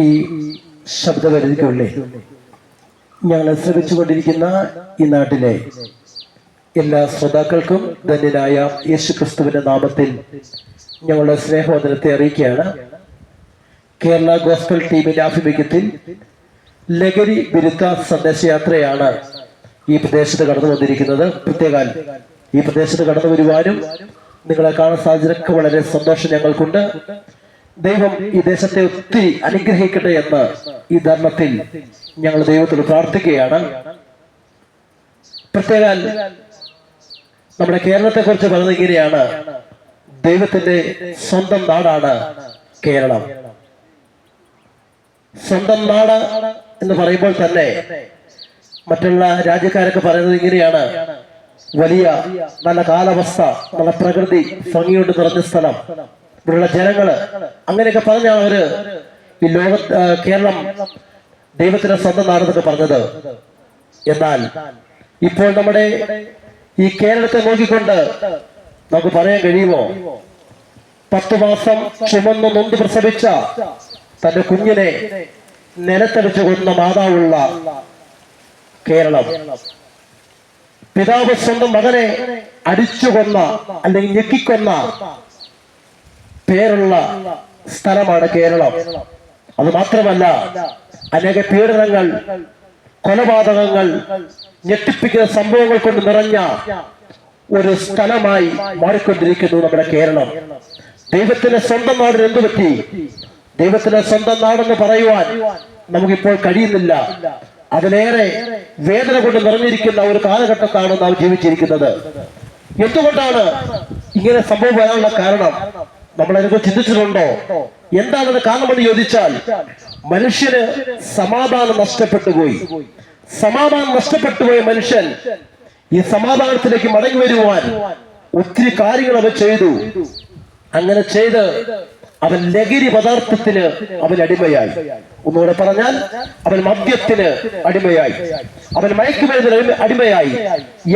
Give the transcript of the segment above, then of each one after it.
ഈ ശബ്ദപരിധിക്കുള്ളിൽ ഞങ്ങൾ ശ്രമിച്ചുകൊണ്ടിരിക്കുന്ന ഈ നാട്ടിലെ എല്ലാ ശ്രോതാക്കൾക്കും ധന്യനായ യേശുക്രിസ്തുവിന്റെ നാമത്തിൽ ഞങ്ങളുടെ സ്നേഹവന്ദനത്തെ അറിയിക്കുകയാണ്. കേരള ഗോസ്പൽ ടീമിന്റെ ആഭിമുഖ്യത്തിൽ ലഹരി വിരുദ്ധ സന്ദേശയാത്രയാണ് ഈ പ്രദേശത്ത് കടന്നു വന്നിരിക്കുന്നത്. പ്രത്യേകം ഈ പ്രദേശത്ത് കടന്നു വരുവാനും നിങ്ങളെ കാണാൻ സാഹചര്യമൊക്കെ വളരെ സന്തോഷം ഞങ്ങൾക്കുണ്ട്. ദൈവം ഈ ദേശത്തെ ഒത്തിരി അനുഗ്രഹിക്കട്ടെ എന്ന് ഈ ധർമ്മത്തിൽ ഞങ്ങൾ ദൈവത്തോട് പ്രാർത്ഥിക്കുകയാണ്. പ്രത്യേകം നമ്മുടെ കേരളത്തെ കുറിച്ച് പറയുന്നത് ഇങ്ങനെയാണ്: ദൈവത്തിന്റെ സ്വന്തം നാടാണ് കേരളം. സ്വന്തം നാട് എന്ന് പറയുമ്പോൾ തന്നെ മറ്റുള്ള രാജ്യക്കാരൊക്കെ പറയുന്നത് ഇങ്ങനെയാണ്: വലിയ നല്ല കാലാവസ്ഥ, നല്ല പ്രകൃതി ഭംഗിയോട് നിറഞ്ഞ സ്ഥലം, ഇവിടെയുള്ള ജനങ്ങള്, അങ്ങനെയൊക്കെ പറഞ്ഞാണ് അവര് ഈ കേരളം ദൈവത്തിന്റെ സ്വന്തം നാടെന്നൊക്കെ പറഞ്ഞത്. എന്നാൽ ഇപ്പോൾ നമ്മുടെ ഈ കേരളത്തെ നോക്കിക്കൊണ്ട് നമുക്ക് പറയാൻ കഴിയുമോ? 10 മാസം ചുമന്ന് നൊന്ത് പ്രസവിച്ച തന്റെ കുഞ്ഞിനെ നിലത്തടിച്ചു കൊന്ന മാതാവുള്ള കേരളം, പിതാവ് സ്വന്തം മകനെ അടിച്ചുകൊന്ന അല്ലെങ്കിൽ ഞെക്കിക്കൊന്ന പേരുള്ള സ്ഥലമാണ് കേരളം. അത് മാത്രമല്ല, അനേക പീഡനങ്ങൾ, കൊലപാതകങ്ങൾ, ഞെട്ടിപ്പിക്കുന്ന സംഭവങ്ങൾ കൊണ്ട് നിറഞ്ഞ ഒരു സ്ഥലമായി മാറിക്കൊണ്ടിരിക്കുന്നു നമ്മുടെ കേരളം. ദൈവത്തിന്റെ സ്വന്തം നാടിന് എന്തു പറ്റി? ദൈവത്തിന്റെ സ്വന്തം നാടെന്ന് പറയുവാൻ നമുക്കിപ്പോൾ കഴിയുന്നില്ല. അതിലേറെ വേദന കൊണ്ട് നിറഞ്ഞിരിക്കുന്ന ഒരു കാലഘട്ടത്താണ് നാം ജീവിച്ചിരിക്കുന്നത്. എന്തുകൊണ്ടാണ് ഇങ്ങനെ സംഭവം വരാനുള്ള കാരണം? നമ്മളതിനെ ചിന്തിച്ചിട്ടുണ്ടോ? എന്താണെന്ന് കാരണമെന്ന് ചോദിച്ചാൽ, മനുഷ്യന് സമാധാനം നഷ്ടപ്പെട്ടു പോയി. സമാധാനം നഷ്ടപ്പെട്ടു പോയ മനുഷ്യൻ ഈ സമാധാനത്തിലേക്ക് മടങ്ങി വരുവാൻ ഒത്തിരി കാര്യങ്ങൾ അവൻ ചെയ്തു. അങ്ങനെ ചെയ്ത് അവൻ ലഹരി പദാർത്ഥത്തിന് അവൻ അടിമയായി. ഒന്നുകൂടെ പറഞ്ഞാൽ, അവൻ മദ്യത്തിന് അടിമയായി, അവൻ മയക്കുമരുന്നിന് അടിമയായി,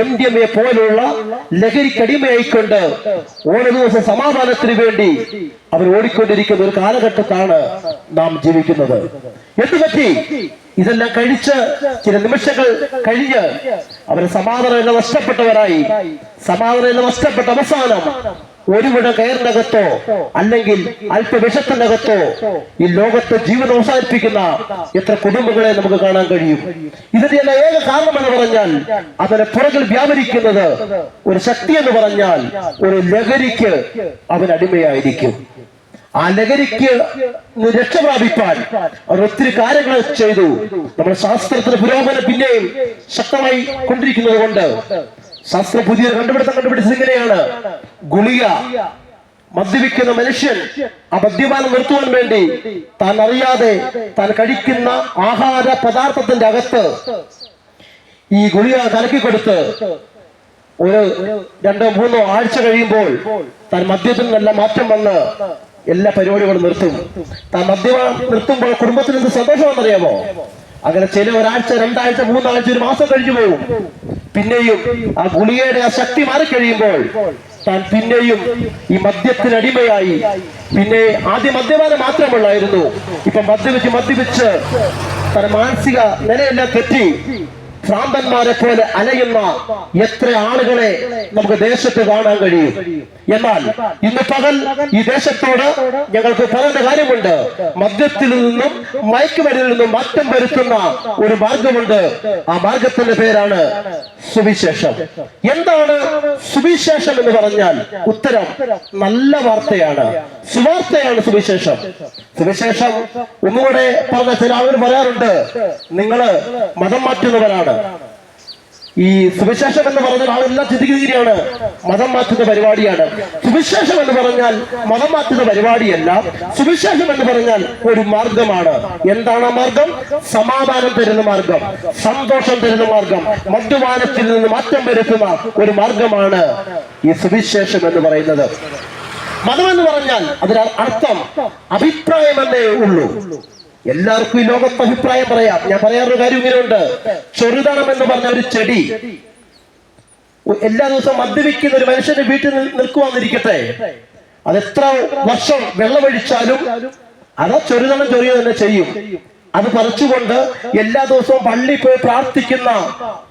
MDMA പോലുള്ള ലഹരിക്ക് അടിമയായിക്കൊണ്ട് ഓരോ ദിവസം സമാധാനത്തിന് വേണ്ടി അവൻ ഓടിക്കൊണ്ടിരിക്കുന്ന ഒരു കാലഘട്ടത്താണ് നാം ജീവിക്കുന്നത്. എന്തുപറ്റി? ഇതെല്ലാം കഴിച്ച് ചില നിമിഷങ്ങൾ കഴിഞ്ഞ് അവന് സമാധാനം നഷ്ടപ്പെട്ടവരായി. സമാധാനം നഷ്ടപ്പെട്ട അവസാനം ഒരുവിട കയറിനകത്തോ അല്ലെങ്കിൽ അല്പവിഷത്തിനകത്തോ ഈ ലോകത്തെ ജീവിതം അവസാനിപ്പിക്കുന്ന എത്ര കുടുംബങ്ങളെ നമുക്ക് കാണാൻ കഴിയും. ഇതിന്റെ എല്ലാം ഏക കാരണം എന്ന് പറഞ്ഞാൽ, അതിന് പുറകിൽ വ്യാപരിക്കുന്നത് ഒരു ശക്തി എന്ന് പറഞ്ഞാൽ ഒരു ലഹരിക്ക് അവൻ അടിമയായിരിക്കും. ആ ലഹരിക്ക് രക്ഷപ്രാപിപ്പാൻ അവർ ഒത്തിരി കാര്യങ്ങൾ ചെയ്തു. നമ്മുടെ ശാസ്ത്രത്തിന് പുരോഗമനം പിന്നെയും ശക്തമായി കൊണ്ടിരിക്കുന്നത് കൊണ്ട് ശാസ്ത്രം പുതിയ കണ്ടുപിടിച്ചത് ഇങ്ങനെയാണ്: ഗുളിക. മദ്യപിക്കുന്ന മനുഷ്യൻ ആ മദ്യപാനം നിർത്തുവാൻ വേണ്ടി താൻ അറിയാതെ താൻ കഴിക്കുന്ന ആഹാര പദാർത്ഥത്തിന്റെ അകത്ത് ഈ ഗുളിക കലക്കിക്കൊടുത്ത് ഒരു 2-3 ആഴ്ച കഴിയുമ്പോൾ താൻ മദ്യത്തിൽ നല്ല മാറ്റം വന്ന് എല്ലാ പരിപാടികളും നിർത്തും. താൻ മദ്യപാനം നിർത്തുമ്പോൾ കുടുംബത്തിന് എന്ത് സന്തോഷമാണെന്നറിയാമോ? അങ്ങനെ ചില 1 ആഴ്ച, 2 ആഴ്ച, 3 ആഴ്ച, 1 മാസം കഴിഞ്ഞു പോകും. പിന്നെയും ആ ഗുളികയുടെ ആ ശക്തി മാറിക്കഴിയുമ്പോൾ താൻ പിന്നെയും ഈ മദ്യത്തിന് അടിമയായി. പിന്നെ ആദ്യം മദ്യപാനം മാത്രമുള്ളായിരുന്നു, ഇപ്പൊ മദ്യപിച്ച് തന്റെ മാനസിക നിലയെല്ലാം തെറ്റി ഭ്രാന്തന്മാരെ പോലെ അലയുന്ന എത്ര ആളുകളെ നമുക്ക് ദേശത്ത് കാണാൻ കഴിയും. എന്നാൽ ഇന്ന് പകൽ ഈ ദേശത്തോട് ഞങ്ങൾക്ക് പറയുന്ന കാര്യമുണ്ട്: മദ്യത്തിൽ നിന്നും മയക്കുമരുന്നിൽ നിന്നും മാറ്റം വരുത്തുന്ന ഒരു മാർഗമുണ്ട്. ആ മാർഗത്തിന്റെ പേരാണ് സുവിശേഷം. എന്താണ് സുവിശേഷം എന്ന് പറഞ്ഞാൽ? ഉത്തരം നല്ല വാർത്തയാണ്, സുവാർത്തയാണ് സുവിശേഷം. സുവിശേഷം ഒന്നുകൂടെ പറഞ്ഞ ചില ആളുകൾ പറയാറുണ്ട്, നിങ്ങള് മതം മാറ്റുന്നവരാണ്. ഈ സുവിശേഷം എന്ന് പറഞ്ഞാൽ ആളെല്ലാം ചിന്തിക്കുകയാണ്, മതം മാറ്റുന്ന പരിപാടിയാണ്. സുവിശേഷം എന്ന് പറഞ്ഞാൽ മതം മാറ്റുന്ന പരിപാടിയല്ല. സുവിശേഷം എന്ന് പറഞ്ഞാൽ ഒരു മാർഗമാണ്. എന്താണ് ആ മാർഗം? സമാധാനം തരുന്ന മാർഗം, സന്തോഷം തരുന്ന മാർഗം, മദ്യപാനത്തിൽ നിന്ന് മാറ്റം വരുത്തുന്ന ഒരു മാർഗമാണ് ഈ സുവിശേഷം എന്ന് പറയുന്നത്. മതം എന്ന് പറഞ്ഞാൽ അതിന് അർത്ഥം അഭിപ്രായമെന്നേ ഉള്ളൂ. എല്ലാവർക്കും ഈ ലോകത്ത് അഭിപ്രായം പറയാം. ഞാൻ പറയാറൊരു കാര്യം ഇങ്ങനെയുണ്ട്: ചെറുതണം എന്ന് പറഞ്ഞ ഒരു ചെടി എല്ലാ ദിവസവും മദ്യപിക്കുന്ന ഒരു മനുഷ്യന്റെ വീട്ടിൽ നിൽക്കുവാന്നിരിക്കട്ടെ, അത് എത്ര വർഷം വെള്ളമൊഴിച്ചാലും അത് ചൊരിതണം ചൊരിയുക തന്നെ ചെയ്യും. അത് പറിച്ചുകൊണ്ട് എല്ലാ ദിവസവും പള്ളിയിൽ പോയി പ്രാർത്ഥിക്കുന്ന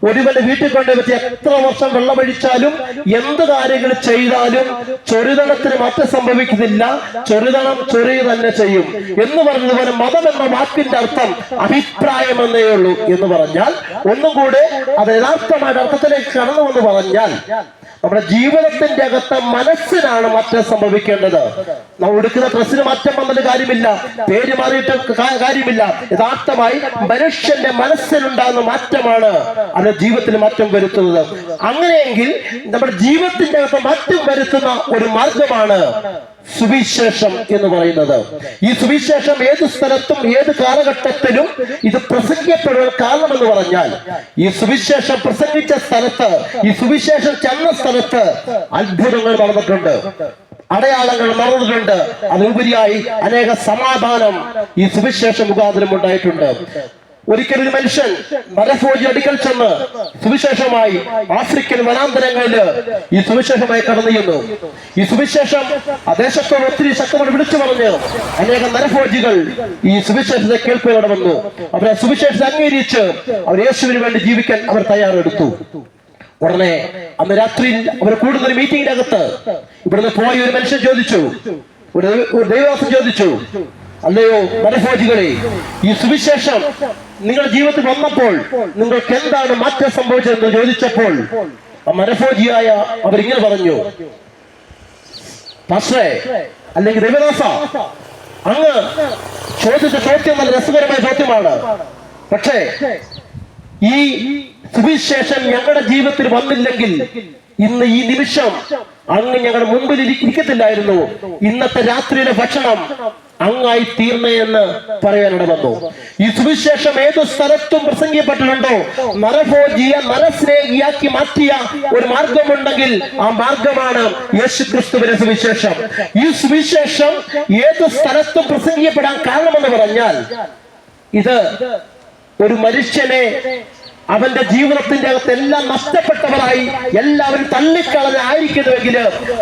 ഒരുവന്റെ വീട്ടിൽ കൊണ്ട് വെച്ച് എത്ര വർഷം വെള്ളമൊഴിച്ചാലും എന്ത് കാര്യങ്ങൾ ചെയ്താലും ചൊരിതണത്തിന് മാറ്റം സംഭവിക്കുന്നില്ല. ചൊരിതണം ചൊരിയുക തന്നെ ചെയ്യും എന്ന് പറഞ്ഞതുപോലെ മതം എന്ന വാക്കിന്റെ അർത്ഥം അഭിപ്രായം എന്നേ ഉള്ളൂ എന്ന് പറഞ്ഞാൽ, ഒന്നും കൂടെ അത് യഥാർത്ഥമായിട്ട് അർത്ഥത്തിലേക്ക് കടന്നുവെന്ന് പറഞ്ഞാൽ നമ്മുടെ ജീവിതത്തിന്റെ അകത്ത് മനസ്സിനാണ് മാറ്റം സംഭവിക്കേണ്ടത്. നമ്മൾ എടുക്കുന്ന ഡ്രസ്സിന് മാറ്റം വന്നിട്ട് കാര്യമില്ല, പേര് മാറിയിട്ട് കാര്യമില്ല. യഥാർത്ഥമായി മനുഷ്യന്റെ മനസ്സിലുണ്ടാകുന്ന മാറ്റമാണ് അത് ജീവിതത്തിൽ മാറ്റം വരുത്തുന്നത്. അങ്ങനെയെങ്കിൽ നമ്മുടെ ജീവിതത്തിന്റെ അകത്ത് മാറ്റം വരുത്തുന്ന ഒരു മാർഗമാണ് സുവിശേഷം എന്ന് പറയുന്നത്. ഈ സുവിശേഷം ഏത് സ്ഥലത്തും ഏത് കാലഘട്ടത്തിലും ഇത് പ്രസംഗിക്കപ്പെടുവാൻ കാരണമെന്ന് പറഞ്ഞാൽ, ഈ സുവിശേഷം പ്രസംഗിച്ച സ്ഥലത്ത്, ഈ സുവിശേഷം ചെന്ന സ്ഥലത്ത് അത്ഭുതങ്ങൾ നടന്നിട്ടുണ്ട്, അടയാളങ്ങൾ നടന്നിട്ടുണ്ട്. അതിലുപരിയായി അനേക സമാധാനം ഈ സുവിശേഷം മുഖാന്തരം ഉണ്ടായിട്ടുണ്ട്. ഒരിക്കലും ഒരു മനുഷ്യൻ മരഫോജി അടുക്കൽ ചെന്ന് സുവിശേഷമായി ആഫ്രിക്കൻ വനാന്തരങ്ങളിൽ ഈ സുവിശേഷമായി കടന്നു ചെന്നു. ഈ സുവിശേഷം ആ ദേശത്തോട് ഒത്തിരി ശക്തമായി വിളിച്ചു പറഞ്ഞു അനേകം നരഫോജികൾ ഈ സുവിശേഷത്തെ കേൾപ്പയോടെ വന്നു. അവരെ സുവിശേഷത്തെ അംഗീകരിച്ച് അവർ യേശുവിന് വേണ്ടി ജീവിക്കാൻ അവർ തയ്യാറെടുത്തു. ഉടനെ അന്ന് രാത്രിയിൽ അവർ കൂടുന്ന ഒരു മീറ്റിംഗിന്റെ അകത്ത് ഇവിടുന്ന് പോയ ഒരു മനുഷ്യൻ ചോദിച്ചു, ഒരു ദൈവദാസൻ ചോദിച്ചു, അല്ലയോ നരഭോജികളെ, ഈ സുവിശേഷം നിങ്ങളുടെ ജീവിതത്തിൽ വന്നപ്പോൾ നിങ്ങൾക്ക് എന്താണ് മാറ്റം സംഭവിച്ചതെന്ന് ചോദിച്ചപ്പോൾ ആ നരഭോജിയായ അവരിങ്ങനെ പറഞ്ഞു, പാസ്റ്ററെ അല്ലെങ്കിൽ ദൈവദാസ, അങ്ങ് ചോദിച്ച ചോദ്യം നല്ല രസകരമായ ചോദ്യമാണ്. പക്ഷേ ഈ സുവിശേഷം ഞങ്ങളുടെ ജീവിതത്തിൽ വന്നില്ലെങ്കിൽ ഇന്ന് ഈ നിമിഷം അങ്ങ് ഞങ്ങളുടെ മുമ്പിൽ ഇരിക്കത്തില്ലായിരുന്നു. ഇന്നത്തെ രാത്രിയിലെ ഭക്ഷണം അങ്ങായി തീർന്നേ എന്ന് പറയാനിട വന്നു. ഈ സുവിശേഷം ഏതു സ്ഥലത്തും പ്രസംഗിക്കപ്പെട്ടിട്ടുണ്ടോ, നരഭോജിയെ നരസ്നേഹിയാക്കി മാറ്റിയ ഒരു മാർഗമുണ്ടെങ്കിൽ ആ മാർഗമാണ് യേശുക്രിസ്തുവിന്റെ സുവിശേഷം. ഈ സുവിശേഷം ഏതു സ്ഥലത്തും പ്രസംഗിക്കപ്പെടാൻ കാരണമെന്ന് പറഞ്ഞാൽ, ഇത് ഒരു മനുഷ്യനെ അവന്റെ ജീവിതത്തിന്റെ അകത്ത് എല്ലാം നഷ്ടപ്പെട്ടവരായി എല്ലാവരും തള്ളിക്കളഞ്ഞായിരിക്കുന്നുവെങ്കിൽ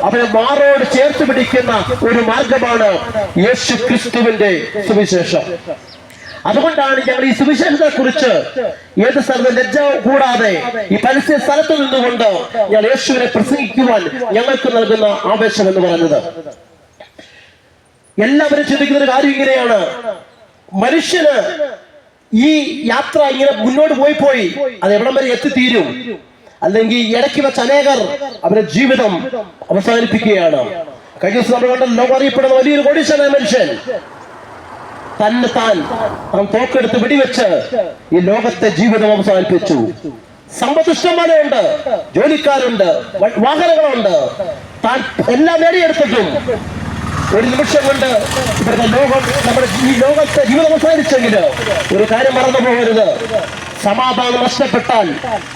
അവനെ മാറോട് ചേർത്ത് പിടിക്കുന്ന ഒരു മാർഗമാണ് യേശു ക്രിസ്തുവിന്റെ സുവിശേഷം. അതുകൊണ്ടാണ് ഞങ്ങൾ ഈ സുവിശേഷത്തെ കുറിച്ച് ഏത് സ്ഥലത്തും ലജ്ജ കൂടാതെ ഈ പരസ്യ സ്ഥലത്ത് നിന്നുകൊണ്ട് ഞാൻ യേശുവിനെ പ്രസംഗിക്കുവാൻ ഞങ്ങൾക്ക് നൽകുന്ന ആവേശം എന്ന് പറയുന്നത്. എല്ലാവരും ചിന്തിക്കുന്ന ഒരു കാര്യം ഇങ്ങനെയാണ്, മനുഷ്യന് ഈ യാത്ര ഇങ്ങനെ മുന്നോട്ട് പോയി അത് എവിടം വരെ എത്തിത്തീരും, അല്ലെങ്കിൽ ഇടയ്ക്ക് വെച്ച് അനേകർ അവരുടെ ജീവിതം അവസാനിപ്പിക്കുകയാണ്. കഴിഞ്ഞ ദിവസം നമ്മൾ കണ്ട ലോകം അറിയപ്പെടുന്ന വലിയൊരു കോടീശ്വരനായ മനുഷ്യൻ താൻ തോക്കെടുത്ത് വെടിവെച്ച് ഈ ലോകത്തെ ജീവിതം അവസാനിപ്പിച്ചു. സമ്പത്തിഷ്ടംമാരുണ്ട്, ജോലിക്കാരുണ്ട്, വാഹനങ്ങളുണ്ട്, താൻ എല്ലാം നേടിയെടുത്തിട്ടും ഒരു നിമിഷം കൊണ്ട് ഇവിടുത്തെ ലോകം, നമ്മുടെ ഈ ലോകത്തെ ജീവിതം അവസാനിച്ചെങ്കിൽ ഒരു കാര്യം മറന്നു പോകരുത്, സമാധാനം നഷ്ടപ്പെട്ടാൽ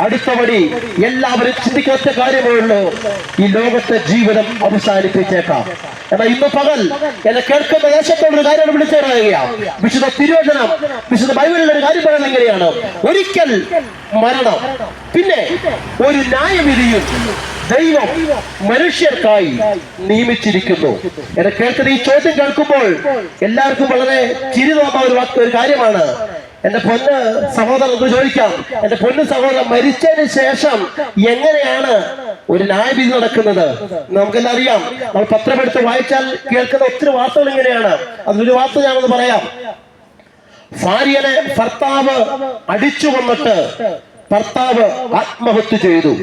അടുത്ത വഴി എല്ലാവരും ചിന്തിക്കുന്ന ഒറ്റ കാര്യമേ ഉള്ളൂ, ഈ ലോകത്തെ ജീവിതം അവസാനിപ്പിച്ചേക്കാം. എന്നാൽ ഇന്ന് പകൽ എന്നെ കേൾക്കുന്ന ദേശത്തോട് ഒരു കാര്യം വിളിച്ചു പറയുകയാണ്. വിശുദ്ധ തിരുവചനം, വിശുദ്ധ ബൈബിളിലെ ഒരു കാര്യം പറയുന്നത് എങ്ങനെയാണ്, ഒരിക്കൽ മരണം, പിന്നെ ഒരു ന്യായവിധിയും ദൈവം മനുഷ്യർക്കായി നിയമിച്ചിരിക്കുന്നു. എന്നെ കേൾക്കുന്ന ഈ ചോദ്യം കേൾക്കുമ്പോൾ എല്ലാവർക്കും വളരെ ചിരി തോന്നുന്ന ഒരു കാര്യമാണ്. എന്റെ പൊന്ന് സഹോദരൻ ചോദിക്കാം, എന്റെ പൊന്ന് സഹോദരൻ മരിച്ചതിന് ശേഷം എങ്ങനെയാണ് ഒരു ന്യായവിധി നടക്കുന്നത്? നമുക്കെല്ലാം അറിയാം, നമ്മൾ പത്രമെടുത്ത് വായിച്ചാൽ കേൾക്കുന്ന ഒത്തിരി വാർത്തകൾ ഇങ്ങനെയാണ്. അതിലൊരു വാർത്ത ഞാനൊന്ന് പറയാം. ഭാര്യനെ ഭർത്താവ് അടിച്ചു കൊന്നിട്ട് ഭർത്താവ് ആത്മഹത്യ ചെയ്തു.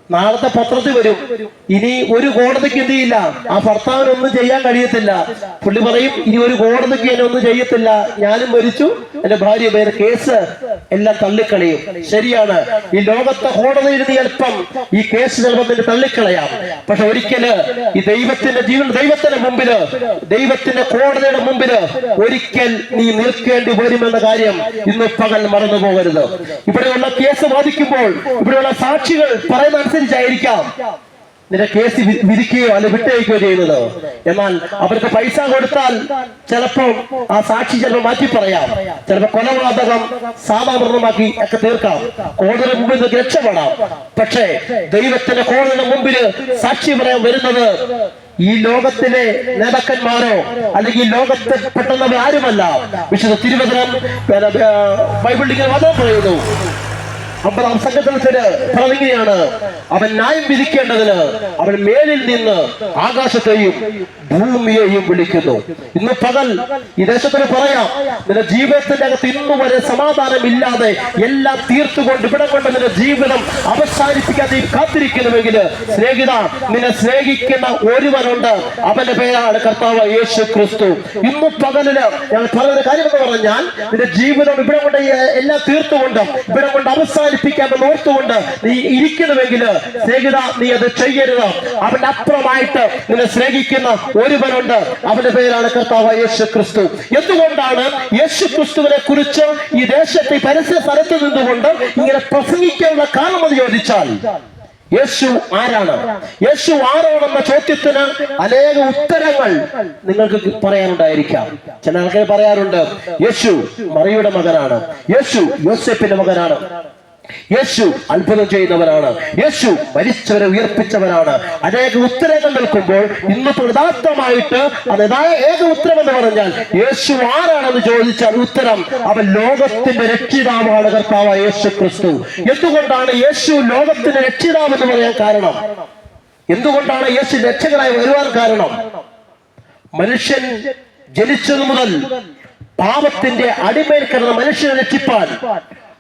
നാളത്തെ പത്രത്തിൽ വരും, ഇനി ഒരു കോടതിക്ക് എന്ത് ചെയ്യില്ല, ആ ഭർത്താവിനൊന്നും ചെയ്യാൻ കഴിയത്തില്ല. പുള്ളി പറയും, ഇനി ഒരു കോടതിക്ക് എന്നെ ഒന്നും ചെയ്യത്തില്ല, ഞാനും മരിച്ചു, എന്റെ ഭാര്യ പേര്, കേസ് എല്ലാം തള്ളിക്കളയും. ശരിയാണ്, ഈ ലോകത്തെ കോടതിയിൽ ചിലപ്പം ഈ കേസ് ചിലപ്പോൾ നിന്നെ തള്ളിക്കളയാം. പക്ഷെ ഒരിക്കല് ഈ ദൈവത്തിന്റെ ജീവൻ, ദൈവത്തിന്റെ മുമ്പില്, ദൈവത്തിന്റെ കോടതിയുടെ മുമ്പില് ഒരിക്കൽ നീ നിൽക്കേണ്ടി വരുമെന്ന കാര്യം ഇന്ന് പകൽ മറന്നു പോകരുത്. ഇവിടെയുള്ള കേസ് വാദിക്കുമ്പോൾ ഇവിടെയുള്ള സാക്ഷികൾ പറയുന്ന അനുസരിച്ചായിരിക്കാം നിന്റെ കേസ് വിധിക്കുകയോ അല്ലെ വിട്ടയക്കുകയോ ചെയ്യുന്നത്. എന്നാൽ അവർക്ക് പൈസ കൊടുത്താൽ ചിലപ്പോൾ ആ സാക്ഷി ചിലപ്പോൾ മാറ്റി പറയാം, ചിലപ്പോൾ കൊലപാതകം സാധാരണമാക്കി ഒക്കെ തീർക്കാം, കോടതിയുടെ മുമ്പിൽ നിന്ന് രക്ഷപ്പെടാം. പക്ഷേ ദൈവത്തിന്റെ കോടതിയുടെ മുമ്പിൽ സാക്ഷി പറയാൻ വരുന്നത് ഈ ലോകത്തിലെ നേതാക്കന്മാരോ അല്ലെങ്കിൽ ഈ ലോകത്തെ പെട്ടെന്നവർ ആരുമല്ല. വിശുദ്ധ തിരുവചനം ബൈബിളിൽ ഇങ്ങനെ വചനം പറയുന്നു, 50-ാം സംഘത്തിന് പറഞ്ഞിങ്ങനെയാണ്, അവൻ ന്യായം വിധിക്കേണ്ടതിന് അവൻ മേലിൽ നിന്ന് ആകാശത്തെയും ഭൂമിയെയും വിളിക്കുന്നു. ഇന്ന് പകൽ ഈ ദേശത്തിന് പറയാം, നിന്റെ ജീവിതത്തിന്റെ അകത്ത് ഇന്നു വരെ സമാധാനമില്ലാതെ എല്ലാം തീർത്തുകൊണ്ട് ഇവിടെ കൊണ്ട് നിന്റെ ജീവിതം അവസാനിപ്പിക്കാൻ നീ കാത്തിരിക്കുന്നുവെങ്കിൽ സ്നേഹിത, നിന്നെ സ്നേഹിക്കുന്ന ഒരുവനുണ്ട്, അവന്റെ പേരാണ് കർത്താവ് യേശു ക്രിസ്തു. ഇന്നു പകലില് ഞങ്ങൾ പറയുന്ന കാര്യം എന്ന് പറഞ്ഞാൽ, നിന്റെ ജീവിതം ഇവിടെ കൊണ്ട് എല്ലാം തീർത്തുകൊണ്ട് ഇവിടെ കൊണ്ട് അവസാനിപ്പിക്കാമെന്ന് ഓർത്തുകൊണ്ട് നീ ഇരിക്കുന്നുവെങ്കിൽ സ്നേഹിത, നീ അത് ചെയ്യരുത്. അവന്റെ അപ്പുറമായിട്ട് നിന്നെ സ്നേഹിക്കുന്ന ഒരുവനുണ്ട്, അവന്റെ പേരാണ് കർത്താവ് യേശു ക്രിസ്തു. എന്തുകൊണ്ടാണ് യേശു ക്രിസ്തുവിനെ കുറിച്ച് ഈ ദേശത്തെ പരസ്യ സ്ഥലത്ത് നിന്നുകൊണ്ട് ഇങ്ങനെ പ്രസംഗിക്കാനുള്ള കാരണം എന്ന് ചോദിച്ചാൽ, യേശു ആരാണ്, യേശു ആരാണെന്ന ചോദ്യത്തിന് അനേക ഉത്തരങ്ങൾ നിങ്ങൾക്ക് പറയാനുണ്ടായിരിക്കാം. ചില ആൾക്കാർ പറയാറുണ്ട്, യേശു മറിയുടെ മകനാണ്, യേശു യോസേപ്പിന്റെ മകനാണ്, യേശു അത്ഭുതം ചെയ്യുന്നവരാണ്, യേശു മരിച്ചവരെ ഉയർപ്പിച്ചവരാണ്. അനേക ഉത്തരങ്ങൾ നിൽക്കുമ്പോൾ ഇന്നത്തെ യഥാർത്ഥമായിട്ട് അതായ ഏക ഉത്തരം എന്ന് പറഞ്ഞാൽ, യേശു ആരാണെന്ന് ചോദിച്ചാൽ ഉത്തരം, അവൻ ലോകത്തിന്റെ രക്ഷിതാവാണ് കർത്താവ് യേശു ക്രിസ്തു. എന്തുകൊണ്ടാണ് യേശു ലോകത്തിന്റെ രക്ഷിതാവ് എന്ന് പറയാൻ കാരണം? എന്തുകൊണ്ടാണ് യേശു രക്ഷകനായി വരുവാൻ കാരണം? മനുഷ്യൻ ജനിച്ചതു മുതൽ പാപത്തിന്റെ അടിമയിൽ കിടന്ന മനുഷ്യനെ രക്ഷിപ്പാൻ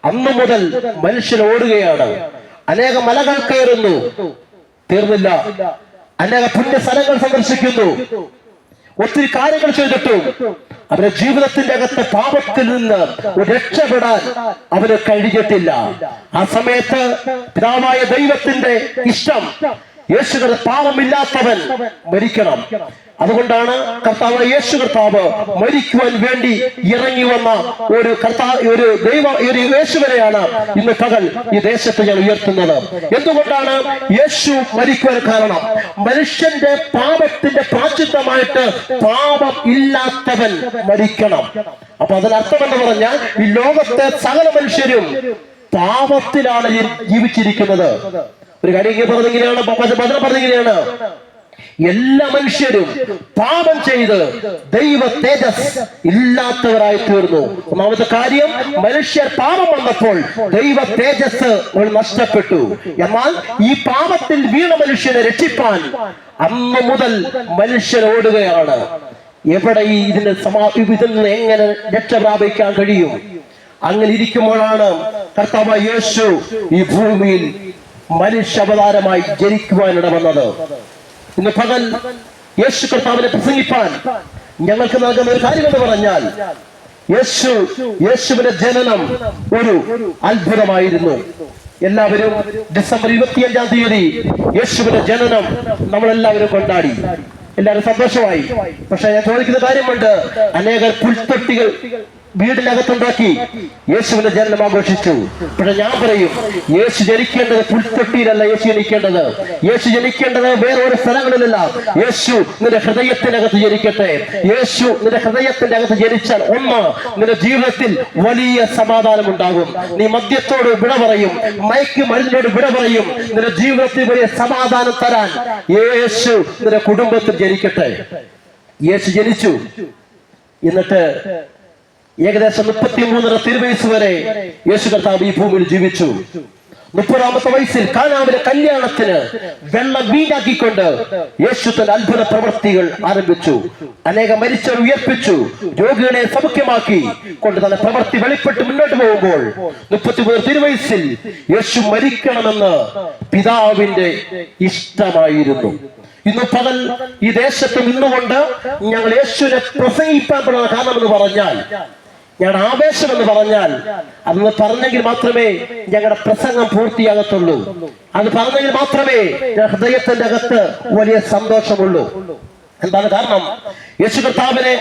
അന്നു മുതൽ മനുഷ്യൻ ഓടുകയാണ്. അനേക മലകൾ കയറുന്നു, തീർന്നില്ല. അനേക പുണ്യ സ്ഥലങ്ങൾ സന്ദർശിക്കുന്നു, ഒത്തിരി കാര്യങ്ങൾ ചെയ്തിട്ടും അവരുടെ ജീവിതത്തിന്റെ അകത്ത് പാപത്തിൽ നിന്ന് രക്ഷപ്പെടാൻ അവന് കഴിഞ്ഞിട്ടില്ല. ആ സമയത്ത് പിതാവായ ദൈവത്തിന്റെ ഇഷ്ടം യേശുവിന്റെ പാപമില്ലാത്തവൻ മരിക്കണം. അതുകൊണ്ടാണ് കർത്താവ് യേശു കർത്താവ് മരിക്കുവാൻ വേണ്ടി ഇറങ്ങി വന്ന ഒരു യേശുവിനെയാണ് ഇന്ന് പകൽ ഈ ദേശത്ത് ഞാൻ ഉയർത്തുന്നത്. എന്തുകൊണ്ടാണ് യേശു മരിക്കുവാൻ കാരണം? മനുഷ്യന്റെ പാപത്തിന്റെ പ്രായശ്ചിത്തമായിട്ട് പാപം ഇല്ലാത്തവൻ മരിക്കണം. അപ്പൊ അതിനർത്ഥം എന്ന് പറഞ്ഞാൽ, ഈ ലോകത്തെ സകല മനുഷ്യരും പാപത്തിലാണ് ജീവിച്ചിരിക്കുന്നത്. ഒരു കാര്യം പറഞ്ഞിങ്ങനെയാണ്, എല്ലാ മനുഷ്യരും പാപം ചെയ്ത് ദൈവ തേജസ് ഇല്ലാത്തവരായി തീർന്നു. ഒന്നാമത്തെ കാര്യം, മനുഷ്യർ പാപം വന്നപ്പോൾ ദൈവ തേജസ് നഷ്ടപ്പെട്ടു. എന്നാൽ ഈ പാപത്തിൽ വീണ മനുഷ്യനെ രക്ഷിപ്പാൻ അന്ന് മുതൽ മനുഷ്യൻ ഓടുകയാണ്. എവിടെ ഇതിൽ നിന്ന് എങ്ങനെ രക്ഷ പ്രാപിക്കാൻ കഴിയും? അങ്ങനെ ഇരിക്കുമ്പോഴാണ് കർത്താവ് യേശു ഈ ഭൂമിയിൽ മനുഷ്യാവതാരമായി ജനിക്കുവാനിട വന്നത്. ഇന്ന് പകൽ യേശു കർത്താവിനെ പ്രസംഗിപ്പാൻ ഞങ്ങൾക്ക് നൽകുന്ന ഒരു കാര്യം എന്ന് പറഞ്ഞാൽ, യേശുവിന്റെ ജനനം ഒരു അത്ഭുതമായിരുന്നു. എല്ലാവരും ഡിസംബർ 25-ാം തീയതി യേശുവിന്റെ ജനനം നമ്മളെല്ലാവരും കൊണ്ടാടി, എല്ലാവരും സന്തോഷമായി. പക്ഷെ ഞാൻ ചോദിക്കുന്ന കാര്യമുണ്ട്, അനേകർ പുൽത്തൊട്ടികൾ വീടിനകത്തുണ്ടാക്കി യേശുവിന്റെ ജനനം ആഘോഷിച്ചു. പക്ഷെ ഞാൻ പറയും, യേശു ജനിക്കേണ്ടത് പുൽത്തൊട്ടിയിലല്ല. യേശു ജനിക്കേണ്ടത് വേറെ ഒരു സ്ഥലങ്ങളിലല്ല. യേശു നിന്റെ ഹൃദയത്തിനകത്ത് ജനിക്കട്ടെ. യേശു നിന്റെ ഹൃദയത്തിന്റെ അകത്ത് ജനിച്ചാൽ, ഒന്ന്, നിന്റെ ജീവിതത്തിൽ വലിയ സമാധാനം ഉണ്ടാകും. നീ മദ്യത്തോട് വിട പറയും, മയക്ക് മരുന്നിനോട് വിട പറയും. നിന്റെ ജീവിതത്തിൽ വലിയ സമാധാനം തരാൻ യേശു നിന്റെ കുടുംബത്തിൽ ജനിക്കട്ടെ. യേശു ജനിച്ചു. എന്നിട്ട് ഏകദേശം 33 തിരുവയസ്സ് വരെ യേശു കർത്താവ് ഈ ഭൂമിയിൽ ജീവിച്ചു. 30-ാമത്തെ വയസ്സിൽ കാനാവിലെ കല്യാണത്തിന് വെള്ളം വീഞ്ഞാക്കിക്കൊണ്ട് യേശു തന്റെ അത്ഭുത പ്രവൃത്തികൾ ആരംഭിച്ചു. അനേകം മരിച്ചവരെ ഉയർപ്പിച്ചു, രോഗികളെ സൗഖ്യമാക്കി കൊണ്ട് തന്റെ പ്രവൃത്തി വെളിപ്പെട്ട് മുന്നോട്ട് പോകുമ്പോൾ 33 തിരുവയസ്സിൽ യേശു മരിക്കണമെന്ന് പിതാവിന്റെ ഇഷ്ടമായിരുന്നു. ഇന്ന് പകൽ ഈ ദേശത്ത് നിന്നുകൊണ്ട് ഞങ്ങൾ യേശുവിനെ പ്രസംഗിക്കപ്പെടുന്ന കാരണം എന്ന് പറഞ്ഞാൽ, ഞങ്ങളുടെ ആവേശം എന്ന് പറഞ്ഞാൽ, അതൊന്ന് പറഞ്ഞെങ്കിൽ മാത്രമേ ഞങ്ങളുടെ പ്രസംഗം പൂർത്തിയാകത്തുള്ളൂ. അത് പറഞ്ഞെങ്കിൽ മാത്രമേ ഹൃദയത്തിന്റെ അകത്ത് വലിയ സന്തോഷമുള്ളൂ. എന്താണ് കാരണം? യേശു കർത്താവിനെ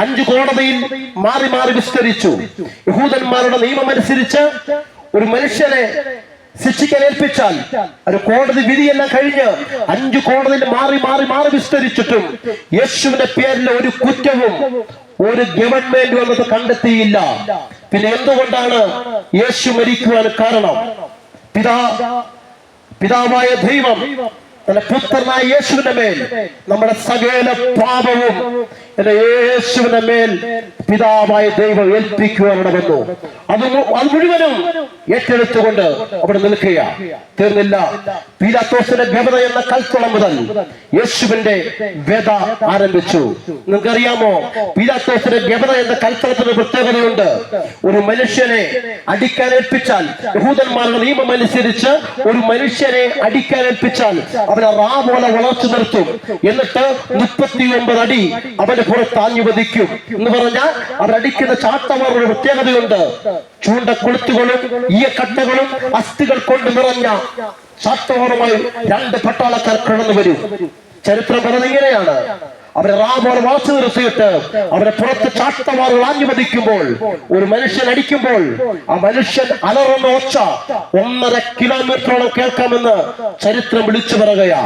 5 കോടതിയിൽ മാറി മാറി വിസ്തരിച്ചു. യഹൂദന്മാരുടെ നിയമം അനുസരിച്ച് ഒരു മനുഷ്യനെ ശിക്ഷിക്കാൻ ഏൽപ്പിച്ചാൽ ഒരു കോടതി വിധിയെല്ലാം കഴിഞ്ഞ് 5 കോടതിയിൽ മാറി മാറി മാറി വിസ്തരിച്ചിട്ടും യേശുവിന്റെ പേരിൽ ഒരു കുറ്റവും ഒരു ഗവൺമെന്റ് വന്നത് കണ്ടെത്തിയില്ല. പിന്നെ എന്തുകൊണ്ടാണ് യേശു മരിക്കുവാൻ കാരണം? പിതാവായ ദൈവം തന്റെ പുത്രനായ യേശുവിന്റെ മേൽ നമ്മുടെ സകല പാപവും യേശുവിന്റെ മേൽ പിതാവായ ദൈവം ഏൽപ്പിക്കുവാനിട വന്നു. അത് മുഴുവനും ഏറ്റെടുത്തുകൊണ്ട് അവിടെ നിൽക്കുക. തീർന്നില്ല. പീലാത്തോസിന്റെ ഗവത എന്ന കൽക്കുളം മുതൽ യേശുവിന്റെ വ്യത ആരംഭിച്ചു. നിങ്ങൾക്കറിയാമോ, പീലാത്തോസിന്റെ ഗവത എന്ന കൽക്കുളത്തിന് പ്രത്യേകതയുണ്ട്. ഒരു മനുഷ്യനെ അടിക്കാൻ ഏൽപ്പിച്ചാൽ, യഹൂദന്മാരുടെ നിയമം അനുസരിച്ച് ഒരു മനുഷ്യനെ അടിക്കാൻ ഏൽപ്പിച്ചാൽ അവനെ റാ പോലെ വളർച്ചു നിർത്തും. എന്നിട്ട് 39 അടി അവന്റെ പുറത്ത് ആഞ്ഞു വധിക്കും എന്ന് പറഞ്ഞാൽ അവരടിക്കുന്ന ചാട്ടവാറുടെ പ്രത്യേകതയുണ്ട്. ചൂണ്ടക്കൊളുത്തുകളും ഈയക്കട്ടകളും അസ്ഥികൾ കൊണ്ട് നിറഞ്ഞ ചാട്ടവാറുമായി 2 പട്ടാളക്കാർ കടന്നു വരും. ചരിത്രം പറയുന്നത് ഇങ്ങനെയാണ്. അവരെ റാ പോലെ വളച്ചു നിർത്തിയിട്ട് അവരെ പുറത്ത് ചാട്ടവാറുകൾ ആഞ്ഞു വധിക്കുമ്പോൾ, ഒരു മനുഷ്യൻ അടിക്കുമ്പോൾ ആ മനുഷ്യൻ അലറുന്ന ഒച്ച 1.5 കിലോമീറ്ററോളം കേൾക്കാമെന്ന് ചരിത്രം വിളിച്ചു പറയുകയാ.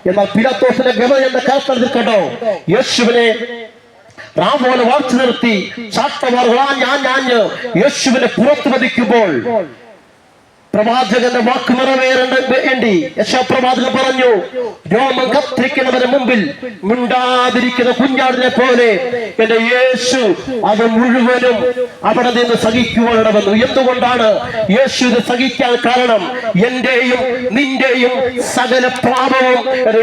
എന്നാൽ പീലാത്തോസിന്റെ ഗവ എന്ന കേൾക്കത്തിൽ കണ്ടോ, യേശുവിനെ റാ പോലെ വളച്ചു നിർത്തി ചാട്ടവാറുകൾ ആഞ്ഞാഞ്ഞ് യേശുവിനെ പുറത്ത് വധിക്കുമ്പോൾ പ്രവാചകന്റെ വാക്ക് നിറവേറേണ്ട വേണ്ടി യശോപ്രവാചകൻ പറഞ്ഞു, രോമം കത്തിരിക്കുന്നവരുടെ മുമ്പിൽ മിണ്ടാതിരിക്കുന്ന കുഞ്ഞാടിനെ പോലെ എന്റെ യേശു അത് മുഴുവനും അവിടെ നിന്ന് സഹിക്കുവാനിട വന്നു. എന്തുകൊണ്ടാണ് യേശു ഇത് സഹിക്കാൻ കാരണം? എന്റെയും നിന്റെയും സകല പാപവും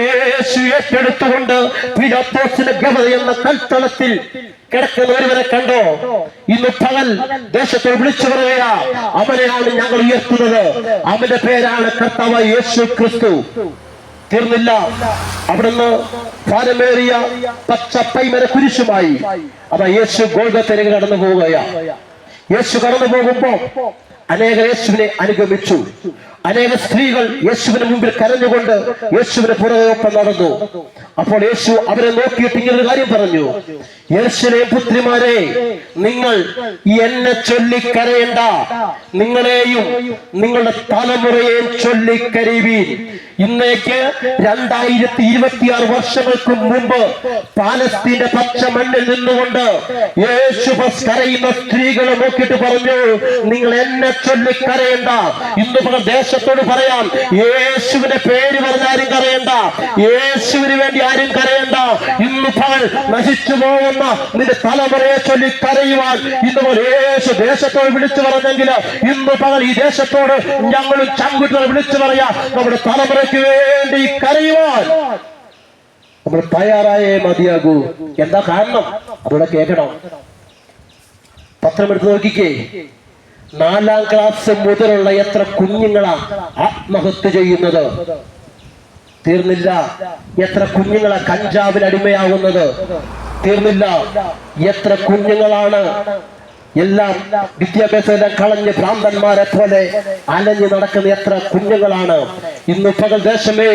യേശു ഏറ്റെടുത്തുകൊണ്ട് പീലാത്തോസിന്റെ ഗവ എന്ന കൽത്തളത്തിൽ കിടക്കുന്ന ഒരുവനെ കണ്ടോ? ഇന്ന് പകൽ ദേശത്തോട് വിളിച്ചു പറയുക, അവനെയാണ് ഞങ്ങൾ ഉയർത്തുന്നത്. അവന്റെ പേരാണ് കർത്താവായ യേശു ക്രിസ്തു. തീർന്നില്ല. അവിടുന്ന് ഭാരമേറിയ പച്ച പൈമര കുരിശുമായി അതാ യേശു ഗോൽഗോത്തയിലേക്ക് കടന്നു പോവുകയാ. യേശു കടന്നു പോകുമ്പോ അനേകർ യേശുവിനെ അനുഗമിച്ചു. അനേക സ്ത്രീകൾ യേശുവിന് മുമ്പിൽ കരഞ്ഞുകൊണ്ട് യേശുവിന് പുറകെ ഒപ്പം നടന്നു. അപ്പോൾ യേശു അവരെ നോക്കിയിട്ട് ഇങ്ങനൊരു കാര്യം പറഞ്ഞു, യെരൂശലേം പുത്രിമാരെ, നിങ്ങൾ എന്നെ ചൊല്ലിക്കരയണ്ട, നിങ്ങളെയും നിങ്ങളുടെ തലമുറയെയും ചൊല്ലിക്കരയുവീൻ. ഇന്നേക്ക് 2026 വർഷങ്ങൾക്ക് മുമ്പ് പാലസ്തീന്റെ പച്ച മണ്ണിൽ നിന്നുകൊണ്ട് യേശു കരയുന്ന സ്ത്രീകളെ നോക്കിയിട്ട് പറഞ്ഞു, നിങ്ങൾ എന്നെ ചൊല്ലിക്കരയണ്ട. ഇന്ന് ദേശത്തോട് പറയാം, യേശുവിന്റെ പേര് പറഞ്ഞാരും കരയണ്ട, യേശുവിന് വേണ്ടി ആരും കരയണ്ട. ഇന്ന് പകൽ നശിച്ചു പോകുന്ന നിന്റെ തലമുറയെ ചൊല്ലി കരയുവാൻ ഇന്ന് യേശു ദേശത്തോട് വിളിച്ചു പറഞ്ഞെങ്കിൽ ഇന്ന് പകൽ ഈ ദേശത്തോട് ഞങ്ങളും ചങ്കുറ്റോട് വിളിച്ചു പറയാം, നമ്മുടെ തലമുറയ്ക്ക് വേണ്ടി കരയുവാൻ നമ്മൾ തയ്യാറായേ മതിയാകൂ. എന്താ കാരണം? അതോടെ കേൾക്കണം. പത്രമെടുത്ത് നോക്കിക്കേ. 4ാം ക്ലാസ് മുതലുള്ള എത്ര കുഞ്ഞുങ്ങളാ ആത്മഹത്യ ചെയ്യുന്നത്? തീർന്നില്ല. എത്ര കുഞ്ഞുങ്ങളാ കഞ്ചാവിന് അടിമയാകുന്നത്? തീർന്നില്ല. എത്ര കുഞ്ഞുങ്ങളാണ് എല്ലാം വിദ്യാഭ്യാസം കളഞ്ഞ് ഭ്രാന്തന്മാരെ പോലെ അലഞ്ഞു നടക്കുന്ന എത്ര കുഞ്ഞുങ്ങളാണ്? ഇന്ന് പകൽ ദേശമേ,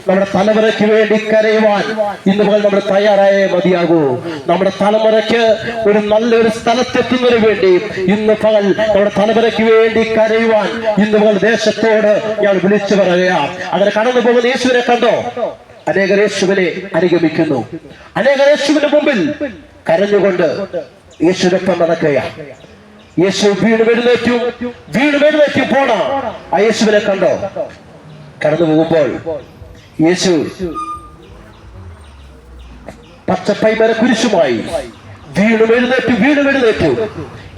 നമ്മുടെ തലമുറയ്ക്ക് വേണ്ടി കരയുവാൻ ഇന്ന് പകൽ നമ്മൾ തയ്യാറായേ മതിയാകൂ. നമ്മുടെ തലമുറയ്ക്ക് ഒരു നല്ലൊരു സ്ഥലത്തെത്തുന്നതിന് വേണ്ടി ഇന്ന് പകൽ നമ്മുടെ തലമുറയ്ക്ക് വേണ്ടി കരയുവാൻ ഇന്ന് പകൽ ദേശത്തോട് ഞാൻ വിളിച്ചു പറയുകയാണ്. അങ്ങനെ കടന്നു പോകുന്ന യേശുവിനെ കണ്ടോ? അനേകർ യേശുവിനെ അനുഗമിക്കുന്നു. അനേകർ യേശുവിന്റെ മുമ്പിൽ കരഞ്ഞുകൊണ്ട് യേശുവിനൊപ്പം നടക്കുക. യേശു വീണ് എഴുന്നേറ്റും പോണ ആ യേശുവിനെ കണ്ടോ? കടന്നു പോകുമ്പോൾ യേശു പച്ചപ്പൈമര കുരിശുമായി വീണു എഴുന്നേറ്റു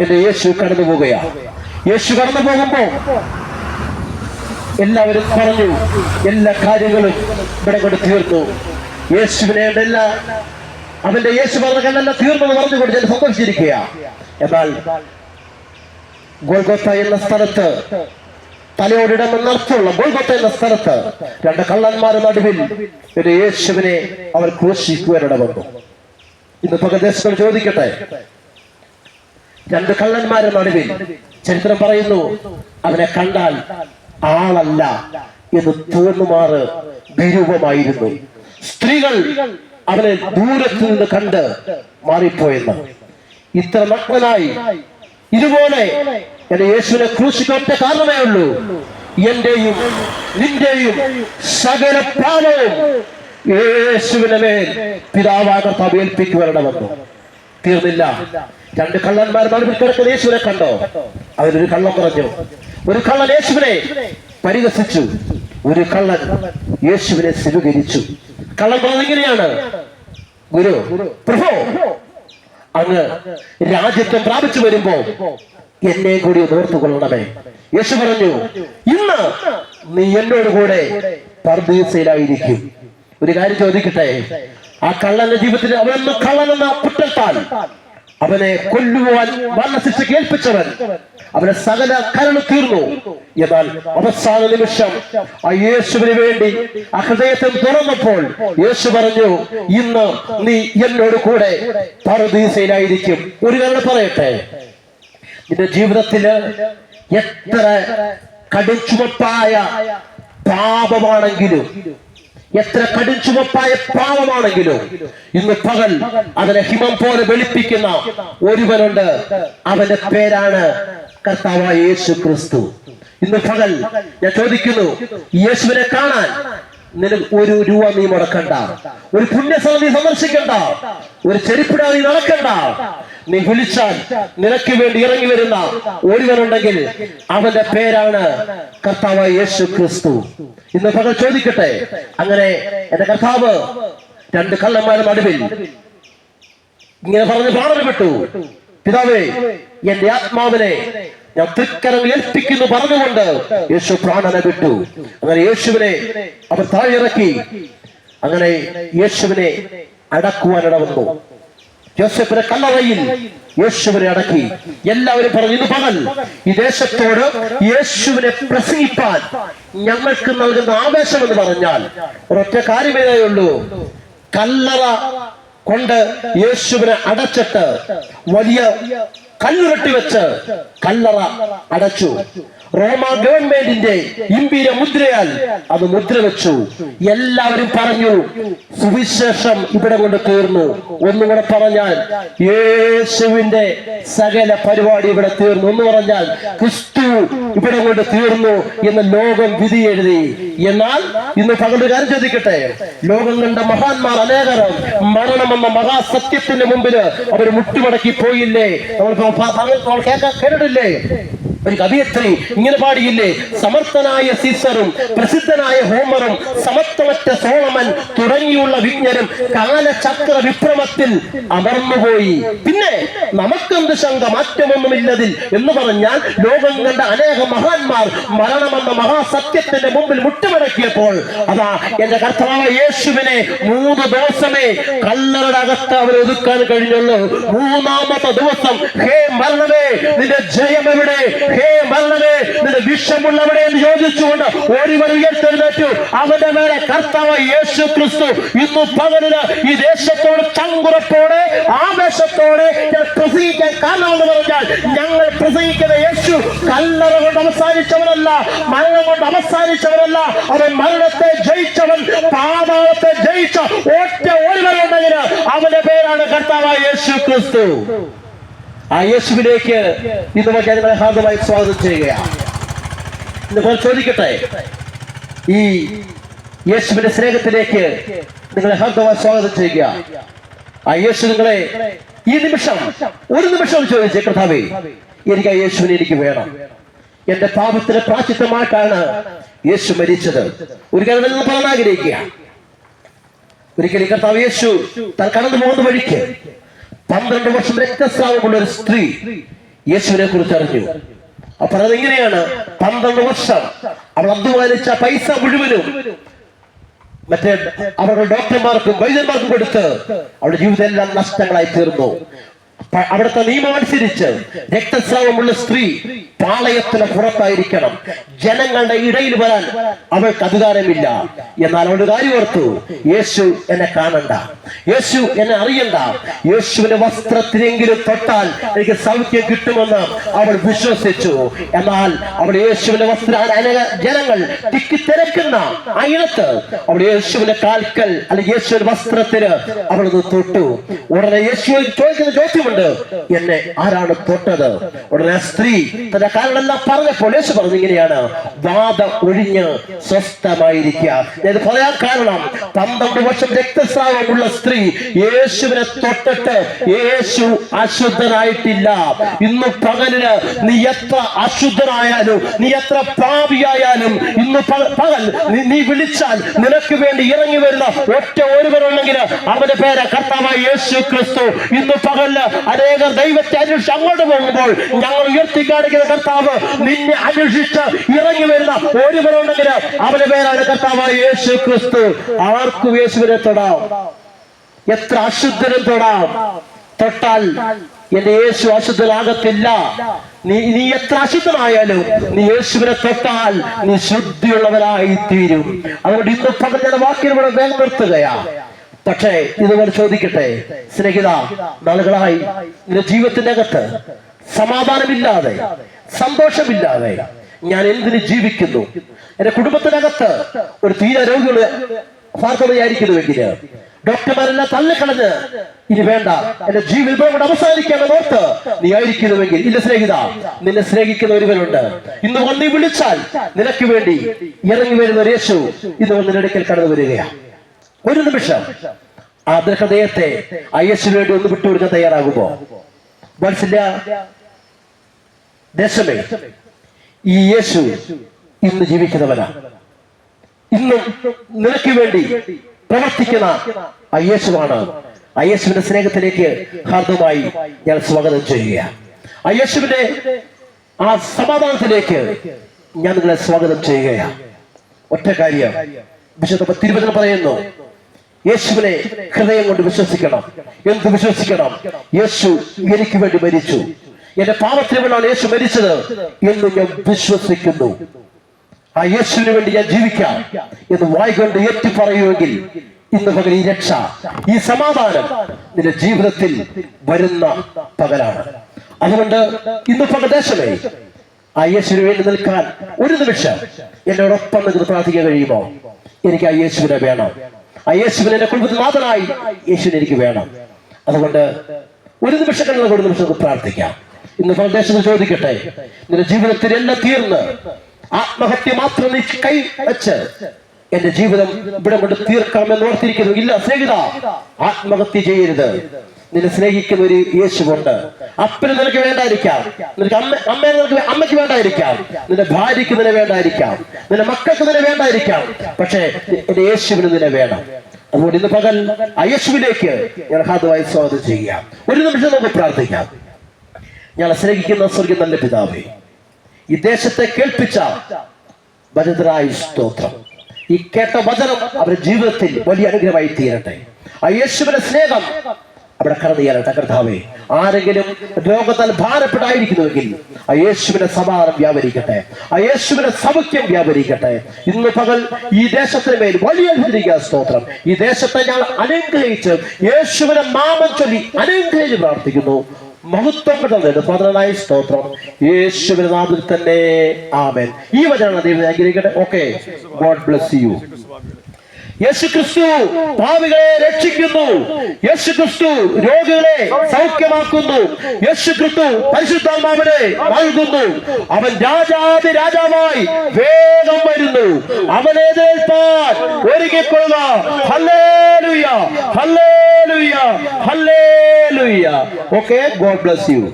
എന്റെ യേശു കടന്നു പോകുകയാ. യേശു കടന്നു പോകുമ്പോ എല്ലാവരും പറഞ്ഞു, എല്ലാ കാര്യങ്ങളും ഇവിടെ കൊണ്ട് തീർന്നു. യേശുവിനെ അവന്റെ യേശു പറഞ്ഞ കണ്ടെല്ലാം തീർന്നെന്ന് പറഞ്ഞുകൊണ്ട് ഞാൻ സന്തോഷിച്ചിരിക്കുക. എന്നാൽ ഗോൽഗോത്ത എന്ന സ്ഥലത്ത്, തലയോടിടമെന്നർത്ഥമുള്ള ഗോൽഗോത്ത എന്ന സ്ഥലത്ത് 2 കള്ളന്മാരുടെ നടുവിൽ ഒരു യേശുവിനെ അവർ ക്രൂശിക്കുവാനിട വന്നു. ഇന്ന് പകദേശങ്ങൾ ചോദിക്കട്ടെ, 2 കള്ളന്മാരുടെ നടുവിൽ ചരിത്രം പറയുന്നു, അവനെ കണ്ടാൽ ആളല്ല എന്ന് തോന്നുമാറ് വിരൂപമായിരുന്നു. സ്ത്രീകൾ അവനെ ദൂരത്ത് നിന്ന് കണ്ട് മാറിപ്പോയെന്ന്. ഇത്ര നഗ്നനായി ഇതുപോലെ എന്റെ യേശുവിനെ ക്രൂശിക്കാൻ ഒറ്റ കാരണമേ ഉള്ളൂ. എന്റെയും നിന്റെയും സകല പാപവും യേശുവിന്റെ മേൽ പിതാവായ കർത്താവ് ഏൽപ്പിക്കുവരണമെന്നു. തീർന്നില്ല. രണ്ട് കള്ളന്മാർ നടുവിൽ കിടക്കുന്ന യേശുവിനെ കണ്ടോ? അവരൊരു കള്ളം പറഞ്ഞു. ഒരു കള്ളൻ യേശുവിനെ പരിഹസിച്ചു, ഒരു കള്ളൻ യേശുവിനെ സ്വീകരിച്ചു. കള്ളൻ പറഞ്ഞത് ഇങ്ങനെയാണ്: ഗുരു, പ്രഭു, അങ്ങ് രാജ്യത്വം പ്രാപിച്ചു വരുമ്പോ എന്നെ കൂടി ഓർത്തുകൊള്ളണമേ. യേശു പറഞ്ഞു, ഇന്ന് നീ എന്നോട് കൂടെ പർദീസയിലായിരിക്കും. ഒരു കാര്യം ചോദിക്കട്ടെ, ആ കള്ളന്റെ ജീവിതത്തിൽ അവനൊന്ന് കള്ളനെന്ന കുറ്റത്താൽ അവനെ കൊല്ലുവാൻ മരണശിക്ഷ കേൾപ്പിച്ചവൻ, അവനെ സകല കരണ് തീർന്നു. എന്നാൽ അവസാന നിമിഷം ആ യേശുവിന് വേണ്ടി ആ ഹൃദയത്തിൽ തുറന്നപ്പോൾ യേശു പറഞ്ഞു, ഇന്ന് നീ എന്നോട് കൂടെ പർദീസയിലായിരിക്കും. ഒരു കാര്യം പറയട്ടെ, നിന്റെ ജീവിതത്തില് എത്ര കടുംചുമപ്പായ പാപമാണെങ്കിലും, എത്ര കടുംചുമപ്പായ പാപമാണെങ്കിലും, ഇന്ന് പകൽ അതിനെ ഹിമം പോലെ വെളുപ്പിക്കുന്ന ഒരുവനുണ്ട്. അവന്റെ പേരാണ് കർത്താവായ യേശു ക്രിസ്തു. ഇന്ന് പകൽ ഞാൻ ചോദിക്കുന്നു, യേശുവിനെ കാണാൻ നിനക്ക് ഒരു രൂപ നീ മുടക്കണ്ട, ഒരു പുണ്യസ്ഥലം നീ സന്ദർശിക്കണ്ട, ഒരു ചെരുപ്പിടാ നീ നടക്കണ്ട. നീ വിളിച്ചാൽ നിനക്ക് വേണ്ടി ഇറങ്ങി വരുന്ന ഒരുവനുണ്ടെങ്കിൽ അവന്റെ പേരാണ് കർത്താവായ യേശു ക്രിസ്തു. ഇന്ന് പകൽ ചോദിക്കട്ടെ, അങ്ങനെ എന്റെ കർത്താവ് രണ്ട് കള്ളന്മാരുടെ നടുവിൽ ഇങ്ങനെ പറഞ്ഞ് പ്രാണനെ വിട്ടു, പിതാവേ, എന്റെ ആത്മാവിനെ ഞാൻ തൃക്കരങ്ങൾ ഏൽപ്പിക്കുന്നു പറഞ്ഞുകൊണ്ട് യേശു പ്രാണനെ വിട്ടു. അങ്ങനെ യേശുവിനെ അവർ താഴെയിറക്കി. അങ്ങനെ യേശുവിനെ അടക്കുവാനിട വന്നു. യോസേഫിന്റെ കല്ലറയിൽ യേശുവിനെ അടക്കി. എല്ലാവരും പറഞ്ഞു, ഇന്ന് പകൽ ഈ ദേശത്തോട് യേശുവിനെ പ്രസംഗിപ്പാൻ ഞങ്ങൾക്ക് നൽകുന്ന ആവേശം എന്ന് പറഞ്ഞാൽ ഒരൊറ്റ കാര്യമേ ഉള്ളൂ: കല്ലറ കൊണ്ട് യേശുവിനെ അടച്ചിട്ട് വലിയ കല്ലുരട്ടി വെച്ച് കല്ലറ അടച്ചു. റോമ ഗവൺമെന്റിന്റെ ഇമ്പീരിയ മുദ്രയാൽ അത് മുദ്ര വെച്ചു. എല്ലാവരും പറഞ്ഞു, സുവിശേഷം ഇവിടെ കൊണ്ട് തീർന്നു. ഒന്നുകൂടെ പറഞ്ഞാൽ യേശുവിന്റെ സകല പരിപാടി ഇവിടെ തീർന്നു. എന്ന് പറഞ്ഞാൽ ക്രിസ്തു ഇവിടെ കൊണ്ട് തീർന്നു എന്ന് ലോകം വിധി എഴുതി. എന്നാൽ ഇന്ന് പകൽ കാര്യം ചോദിക്കട്ടെ, ലോകം കണ്ട മഹാന്മാർ അനേകരും മരണമെന്ന മഹാസത്യത്തിന്റെ മുമ്പിൽ അവർ മുട്ടുമടക്കി പോയില്ലേ? നമ്മൾ കേട്ടിട്ടില്ലേ? ഒരു കവിയത്രി ഇങ്ങനെ പാടിയില്ലേ: സമർത്ഥനായ സീസറും പ്രസിദ്ധനായ ഹോമറും സമത്വമറ്റ സോളമൻ തുടങ്ങിയുള്ള വിജ്ഞരും കാലചക്ര വിഭ്രമത്തിൽ അമർന്നുപോയി, പിന്നെ നമുക്കെന്ത് ശങ്ക, മാറ്റമൊന്നുമില്ലതിൽ എന്ന് പറഞ്ഞാൽ ലോകം കണ്ട അനേക മഹാന്മാർ മരണമെന്ന മഹാസത്യത്തിന്റെ മുമ്പിൽ മുട്ടുമടക്കിയപ്പോൾ അതാ എന്റെ കർത്താവായ യേശുവിനെ 3 ദിവസമേ കല്ലറയുടെ അകത്ത് അവർ ഒതുക്കാൻ കഴിഞ്ഞുള്ളൂ. 3ാമത്തെ ദിവസം, ഹേ മരണമേ, നിന്റെ ജയം എവിടെ? ഹേ മരണമേ, നിന്റെ വിഷമുള്ളവരെ എന്ന് ചോദിച്ചുകൊണ്ട് ഒരുവൻ ഉയർത്തെഴുന്നേറ്റു. അവന്റെ മേലെ കർത്താവായ യേശു ക്രിസ്തു ഇന്ന് പകലിന് ഈ ദേശത്തോട് ചങ്കുറപ്പോടെ ആവേശത്തോടെ പ്രസംഗിക്കാൻ കാരണമെന്ന് പറഞ്ഞാൽ, ഞങ്ങൾ പ്രസംഗിക്കുന്ന യേശു കല്ലറ കൊണ്ട് അവസാനിച്ചവനല്ല, മരണം കൊണ്ട് അവസാനിച്ചവനല്ല. അവൻ മരണത്തെ ജയിച്ചവൻ, പാതാളത്തെ ജയിച്ച ഒറ്റ ഒരുവനുണ്ടെങ്കിൽ അവന്റെ പേരാണ് കർത്താവായ യേശു ക്രിസ്തു. ആ യേശുവിലേക്ക് ഇന്ന് ഞങ്ങളെ ഹാർദമായി സ്വാഗതം ചെയ്യുകയാണ്. ഇന്ന് ചോദിക്കട്ടെ, ഈ യേശുവിന്റെ സ്നേഹത്തിലേക്ക് നിങ്ങളെ ഹാർദമായി സ്വാഗതം ചെയ്യുക. ആ യേശു നിങ്ങളെ ഈ നിമിഷം ഒരു നിമിഷം ചോദിച്ചേ, കർത്താവേ, എനിക്ക് ആ യേശുവിനെ എനിക്ക് വേണം. എന്റെ പാപത്തിന് പ്രായശ്ചിത്തമായിട്ടാണ് യേശു മരിച്ചത്. ഒരു കാര്യം നിങ്ങൾ പറയാൻ ആഗ്രഹിക്കുക. ഒരിക്കലും കർത്താവ് യേശു താൻ കടന്നു പോകുന്ന വഴിക്ക് 12 വർഷം രക്തസ്രാവമുള്ള ഒരു സ്ത്രീ യേശുവിനെ കുറിച്ച് അറിഞ്ഞു. അപ്പൊ അതെങ്ങനെയാണ്? 12 വർഷം അവൾ അധ്വാനിച്ച പൈസ മുഴുവനും മറ്റേ അവരുടെ ഡോക്ടർമാർക്കും വൈദ്യന്മാർക്കും കൊടുത്ത് അവരുടെ ജീവിതം എല്ലാം നഷ്ടങ്ങളായി തീർന്നു. അവിടുത്തെ നിയമം അനുസരിച്ച് രക്തസ്രാവമുള്ള സ്ത്രീ പാളയത്തിന് പുറത്തായിരിക്കണം. ജനങ്ങളുടെ ഇടയിൽ വരാൻ അവൾക്ക് അധികാരമില്ല. എന്നാൽ അവളുടെ കാര്യം ഓർത്തു, യേശു എന്നെ കാണണ്ട, യേശു എന്നെ അറിയണ്ട, യേശുവിന്റെ വസ്ത്രത്തിനെങ്കിലും തൊട്ടാൽ എനിക്ക് സൗഖ്യം കിട്ടുമെന്ന് അവൾ വിശ്വസിച്ചു. എന്നാൽ അവൾ യേശുവിന്റെ വസ്ത്ര അനേക ജനങ്ങൾ തിക്കിത്തിരക്കുന്ന ആ ഇടത്ത് അവൾ യേശുവിന്റെ കാൽക്കൽ അല്ലെങ്കിൽ യേശുവിന്റെ വസ്ത്രത്തിന് അവളത് തൊട്ടു. ഉടനെ യേശു ചോദിക്കുന്ന ചോദ്യമുണ്ട്, കൊണ്ട് എന്നെ ആരാണ് തൊട്ടത്? ഉടനെ സ്ത്രീ തന്റെ കാരണമെല്ലാം പറഞ്ഞപ്പോൾ യേശു പറഞ്ഞു ഇങ്ങനെയാണ്, വാദം ഒഴിഞ്ഞ് സ്വസ്ഥമായിരിക്കുക. ഇത് പറയാൻ കാരണം 12 വർഷം രക്തസ്രാവമുള്ള സ്ത്രീ യേശുവിനെ തൊട്ടിട്ട് യേശു അശുദ്ധനായിട്ടില്ല. ഇന്ന് പകലിന് നീ എത്ര അശുദ്ധനായാലും, നീ എത്ര പാപിയായാലും, ഇന്ന് പകൽ നീ വിളിച്ചാൽ നിനക്ക് വേണ്ടി ഇറങ്ങി വരുന്ന ഒറ്റ ഒരുവരുണ്ടെങ്കിൽ അവന്റെ പേര് കർത്താവായ യേശു ക്രിസ്തു. ഇന്ന് പകലിന് അനേകർ ദൈവത്തെ അന്വേഷിച്ച് അങ്ങോട്ട് പോകുമ്പോൾ ഞങ്ങൾ ഉയർത്തി കാണിക്കുന്ന കർത്താവ് നിന്നെ അന്വേഷിച്ച് ഇറങ്ങി വരുന്ന ഒരുവരുണ്ടെങ്കിൽ അവന്റെ പേരാണ് കർത്താവായ യേശു ക്രിസ്തു. ആർക്കും യേശുവിനെ തൊടാം, എത്ര അശുദ്ധനും തൊടാം. തൊട്ടാൽ എന്റെ യേശു അശുദ്ധനാകത്തില്ല. നീ എത്ര അശുദ്ധനായാലും നീ യേശുവിനെ തൊട്ടാൽ നീ ശുദ്ധിയുള്ളവരായി തീരും. അതുകൊണ്ട് ഇന്ന് പകൽ ഞാൻ വാക്കിലൂടെ വേഗം നിർത്തുകയാ. പക്ഷേ ഇതുപോലെ ചോദിക്കട്ടെ സ്നേഹിത, നാളുകളായി നിന്റെ ജീവിതത്തിന്റെ അകത്ത് സമാധാനമില്ലാതെ, സന്തോഷമില്ലാതെ ഞാൻ എന്തിന് ജീവിക്കുന്നു? എന്റെ കുടുംബത്തിനകത്ത് ഒരു തീരെ രോഗികൾ വാർത്തയായിരിക്കുന്നുവെങ്കിൽ ഡോക്ടർമാരെല്ലാം തള്ളിക്കളഞ്ഞ് ഇനി വേണ്ട, എന്റെ ജീവിതം അവസാനിക്കാമെന്ന് ഓർത്ത് നീ ആയിരിക്കുന്നുവെങ്കിൽ, ഇല്ല സ്നേഹിത, നിന്നെ സ്നേഹിക്കുന്ന ഒരുവനുണ്ട്. ഇന്ന് വന്ന് വിളിച്ചാൽ നിനക്ക് വേണ്ടി ഇറങ്ങി വരുന്ന ഒരു യേശു ഇന്ന് വന്ന് ഇടയ്ക്കൽ കടന്നു വരികയാണ്. ഒരു നിമിഷം ആ ഹൃദയത്തെ ആ യേശുവിന് വേണ്ടി ഒന്ന് വിട്ടുകൊടുക്കാൻ തയ്യാറാകുമ്പോ മനസ്സില്ല ദേശമേ, ഈ യേശു ഇന്ന് ജീവിക്കുന്നവനാ. ഇന്നും നിനക്ക് വേണ്ടി പ്രവർത്തിക്കുന്ന ആ യേശുവാണ്. ആ യേശുവിന്റെ സ്നേഹത്തിലേക്ക് ഹാർദമായി ഞാൻ സ്വാഗതം ചെയ്യുക. ആ യേശുവിന്റെ ആ സമാധാനത്തിലേക്ക് ഞാൻ നിങ്ങളെ സ്വാഗതം ചെയ്യുകയാണ്. ഒറ്റ കാര്യം വിശുദ്ധ തിരുവചനം പറയുന്നു, യേശുവിനെ ഹൃദയം കൊണ്ട് വിശ്വസിക്കണം. എന്ത് വിശ്വസിക്കണം? യേശു എനിക്ക് വേണ്ടി മരിച്ചു, എന്റെ പാപത്തിന് വേണ്ടിയാണ് യേശു മരിച്ചത് എന്ന് ഞാൻ വിശ്വസിക്കുന്നു. ആ യേശുവിന് വേണ്ടി ഞാൻ ജീവിക്കാം എന്ന് വായിക്കൊണ്ട് ഏറ്റു പറയുമെങ്കിൽ ഇന്ന് പകൽ ഈ രക്ഷ, ഈ സമാധാനം നിന്റെ ജീവിതത്തിൽ വരുന്ന പകലാണ്. അതുകൊണ്ട് ഇന്ന് പകൽ ദേശമേ, ആ യേശുവിന് വേണ്ടി നിൽക്കാൻ ഒരു നിമിഷം എന്നോടൊപ്പം നിന്ന് പ്രാർത്ഥിക്കാൻ കഴിയുമോ? എനിക്ക് ആ യേശുവിനെ വേണം. ആ യേശുവിനെ എന്റെ കുടുംബത്തിൽ നാഥനായി യേശുവിനെ എനിക്ക് വേണം. അതുകൊണ്ട് ഒരു നിമിഷം ഒരു നിമിഷം പ്രാർത്ഥിക്കാം. ഇന്ന് ദേശത്ത് ചോദിക്കട്ടെ, നിന്റെ ജീവിതത്തിൽ എല്ലാം തീർന്ന് ആത്മഹത്യ മാത്രം നീ കൈ വെച്ച് എന്റെ ജീവിതം ഇവിടെ കൊണ്ട് തീർക്കാമെന്ന് ഓർത്തിരിക്കുന്നു. ഇല്ല സ്നേഹിത, ആത്മഹത്യ ചെയ്യരുത്. നിന്നെ സ്നേഹിക്കുന്ന ഒരു യേശുവുണ്ട്. അപ്പന് നിനക്ക് വേണ്ടായിരിക്കാം, നിനക്ക് അമ്മയ്ക്ക് വേണ്ടായിരിക്കാം, നിന്റെ ഭാര്യയ്ക്ക് നിന്നെ വേണ്ടായിരിക്കാം, നിന്റെ മക്കൾക്ക് നിന്നെ വേണ്ടായിരിക്കാം, പക്ഷേ എന്റെ യേശുവിന് നിന്നെ വേണം. അതുകൊണ്ട് ഇന്ന് പകൽ ആ യേശുവിലേക്ക് ഞാൻ ഹാർദമായി സ്വാഗതം ചെയ്യാം. ഒരു നിമിഷം നമുക്ക് പ്രാർത്ഥിക്കാം. ഞങ്ങളെ സ്നേഹിക്കുന്ന സ്വർഗ്ഗ നല്ല പിതാവേ, ഈ ദേശത്തെ കേൾപ്പിച്ച വചനത്തിനായി സ്തോത്രം. ഈ കേട്ട വചനം അവരുടെ ജീവിതത്തിൽ വലിയ അനുഗ്രഹമായി തീരട്ടെ. ആ യേശുവിന്റെ സ്നേഹം അവിടെ കടന്നു ചെയ്യാനട്ടെ കർത്താവേ. ആരെങ്കിലും രോഗത്താൽ ഭാരപ്പെട്ടായിരിക്കുന്നുവെങ്കിൽ ആ യേശുവിന്റെ സമാധാനം വ്യാപരിക്കട്ടെ, ആ യേശുവിന്റെ സൗഖ്യം വ്യാപരിക്കട്ടെ. ഇന്ന് പകൽ ഈ ദേശത്തിന് മേൽ വലിയ സ്തോത്രം. ഈ ദേശത്തെ ഞങ്ങൾ അനുഗ്രഹിച്ച് യേശുവിന്റെ നാമം ചൊല്ലി അനുഗ്രഹിച്ച് പ്രാർത്ഥിക്കുന്നു. മഹത്വപ്പെട്ടതായി സ്തോത്രം. യേശുവിന്റെ നാമത്തിൽ തന്നെ ആമേൻ. ഈ വചനം ദൈവം അനുഗ്രഹിക്കട്ടെ. Okay, God bless you. Yeshu Kristu പാപികളെ രക്ഷിക്കുന്നു. യേശു ക്രിസ്തു രോഗികളെ സൗഖ്യമാക്കുന്നു. യേശു ക്രിസ്തു പരിശുദ്ധാത്മാവിനെ നൽകുന്നു. അവൻ രാജാതി രാജാവായി വേഗം വരുന്നു. അവനെ എതിരേൽപ്പാൻ ഒരുങ്ങിക്കൊള്ളുക. Hallelujah, hallelujah, hallelujah. Okay, God bless U.